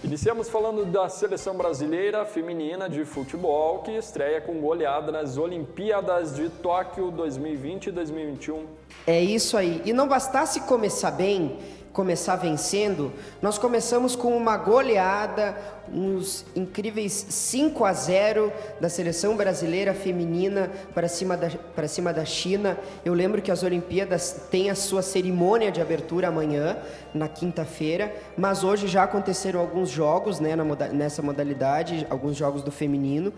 Iniciamos falando da seleção brasileira feminina de futebol, que estreia com goleada nas Olimpíadas de Tóquio 2020 e 2021. É isso aí. E não bastasse começar bem, começar vencendo, nós começamos com uma goleada, uns incríveis 5-0 da seleção brasileira feminina para cima da China. Eu lembro que as Olimpíadas têm a sua cerimônia de abertura amanhã, na quinta-feira, mas hoje já aconteceram alguns jogos, né, nessa modalidade, alguns jogos do feminino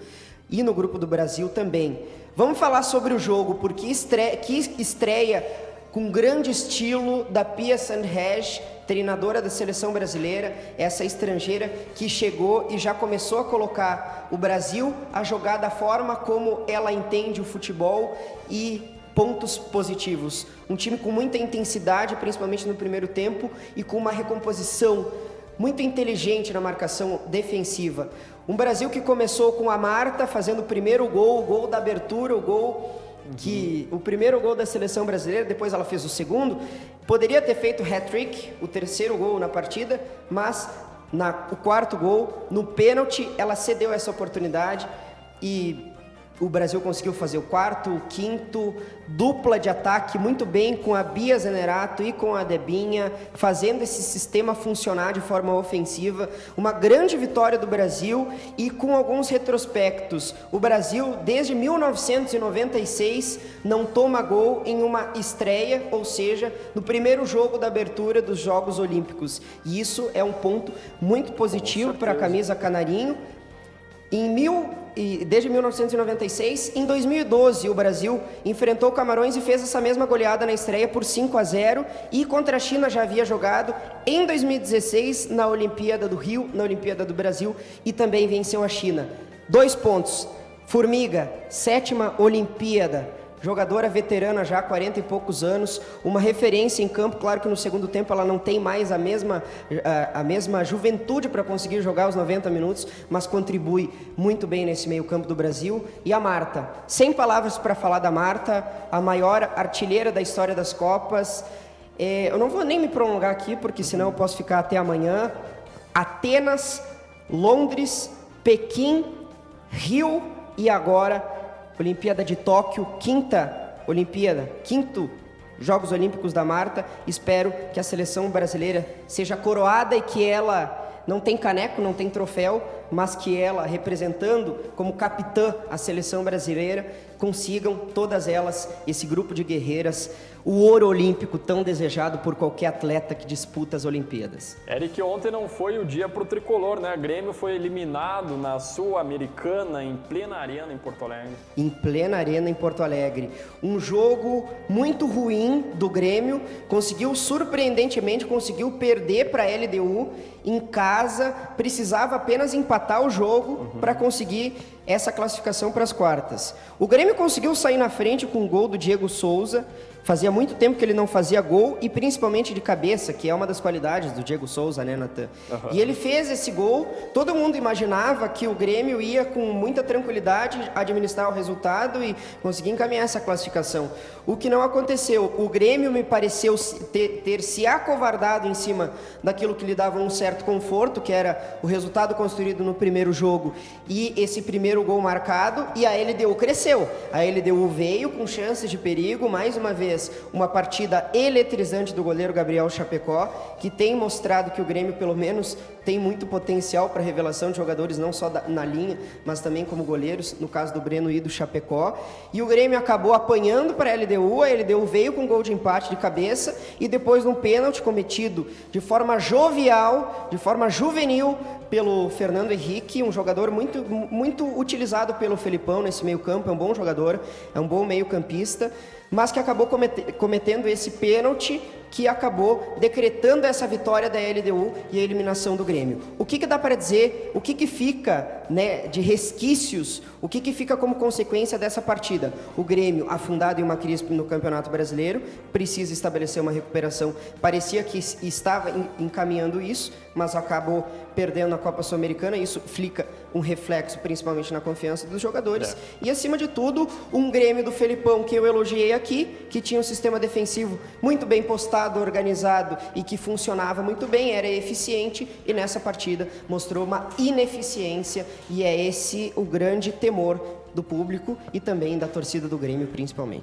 e no grupo do Brasil também. Vamos falar sobre o jogo, porque estreia com grande estilo da Pia Sandhage, treinadora da seleção brasileira, essa estrangeira que chegou e já começou a colocar o Brasil a jogar da forma como ela entende o futebol e pontos positivos. Um time com muita intensidade, principalmente no primeiro tempo, e com uma recomposição muito inteligente na marcação defensiva. Um Brasil que começou com a Marta fazendo o primeiro gol, o gol da abertura, o primeiro gol da seleção brasileira, depois ela fez o segundo. Poderia ter feito hat-trick, o terceiro gol na partida, mas o quarto gol, no pênalti, ela cedeu essa oportunidade e o Brasil conseguiu fazer o quarto, o quinto, dupla de ataque muito bem com a Bia Zanerato e com a Debinha, fazendo esse sistema funcionar de forma ofensiva. Uma grande vitória do Brasil e com alguns retrospectos. O Brasil, desde 1996, não toma gol em uma estreia, ou seja, no primeiro jogo da abertura dos Jogos Olímpicos. E isso é um ponto muito positivo para a camisa canarinho. Desde 1996, em 2012, o Brasil enfrentou Camarões e fez essa mesma goleada na estreia por 5-0, e contra a China já havia jogado em 2016 na Olimpíada do Rio, na Olimpíada do Brasil, e também venceu a China. 2 pontos. Formiga, 7ª Olimpíada, jogadora veterana já, 40 e poucos anos, uma referência em campo. Claro que no segundo tempo ela não tem mais a mesma juventude para conseguir jogar os 90 minutos, mas contribui muito bem nesse meio campo do Brasil. E a Marta, sem palavras para falar da Marta, a maior artilheira da história das Copas. Eu não vou nem me prolongar aqui, porque senão eu posso ficar até amanhã. Atenas, Londres, Pequim, Rio e agora Olimpíada de Tóquio, quinto Jogos Olímpicos da Marta. Espero que a seleção brasileira seja coroada e que ela não tem caneco, não tem troféu, mas que ela, representando como capitã a seleção brasileira, consigam todas elas, esse grupo de guerreiras, o ouro olímpico tão desejado por qualquer atleta que disputa as Olimpíadas. Eric, ontem não foi o dia para o tricolor, né? O Grêmio foi eliminado na Sul-Americana em plena arena em Porto Alegre. Em plena arena em Porto Alegre. Um jogo muito ruim do Grêmio, surpreendentemente conseguiu perder para a LDU em casa, precisava apenas empatar o jogo para conseguir essa classificação para as quartas. O Grêmio conseguiu sair na frente com o gol do Diego Souza. Fazia muito tempo que ele não fazia gol, e principalmente de cabeça, que é uma das qualidades do Diego Souza, né, Natan? E ele fez esse gol. Todo mundo imaginava que o Grêmio ia com muita tranquilidade administrar o resultado e conseguir encaminhar essa classificação. O que não aconteceu. O Grêmio me pareceu ter se acovardado em cima daquilo que lhe dava um certo conforto, que era o resultado construído no primeiro jogo e esse primeiro gol marcado, e a LDU cresceu. A LDU veio com chances de perigo, mais uma vez, uma partida eletrizante do goleiro Gabriel Chapecó, que tem mostrado que o Grêmio, pelo menos, tem muito potencial para revelação de jogadores, não só na linha, mas também como goleiros, no caso do Breno e do Chapecó. E o Grêmio acabou apanhando para a LDU veio com gol de empate de cabeça, e depois num pênalti cometido de forma jovial, de forma juvenil, pelo Fernando Henrique, um jogador muito utilizado pelo Felipão nesse meio campo. É um bom jogador, é um bom meio campista, mas que acabou cometendo esse pênalti que acabou decretando essa vitória da LDU e a eliminação do Grêmio. O que dá para dizer, o que fica, né, de resquícios, o que fica como consequência dessa partida? O Grêmio, afundado em uma crise no Campeonato Brasileiro, precisa estabelecer uma recuperação. Parecia que estava encaminhando isso, mas acabou perdendo a Copa Sul-Americana. Isso fica um reflexo principalmente na confiança dos jogadores. E, acima de tudo, um Grêmio do Felipão que eu elogiei aqui, que tinha um sistema defensivo muito bem postado, organizado e que funcionava muito bem, era eficiente, e nessa partida mostrou uma ineficiência, e é esse o grande temor do público e também da torcida do Grêmio, principalmente.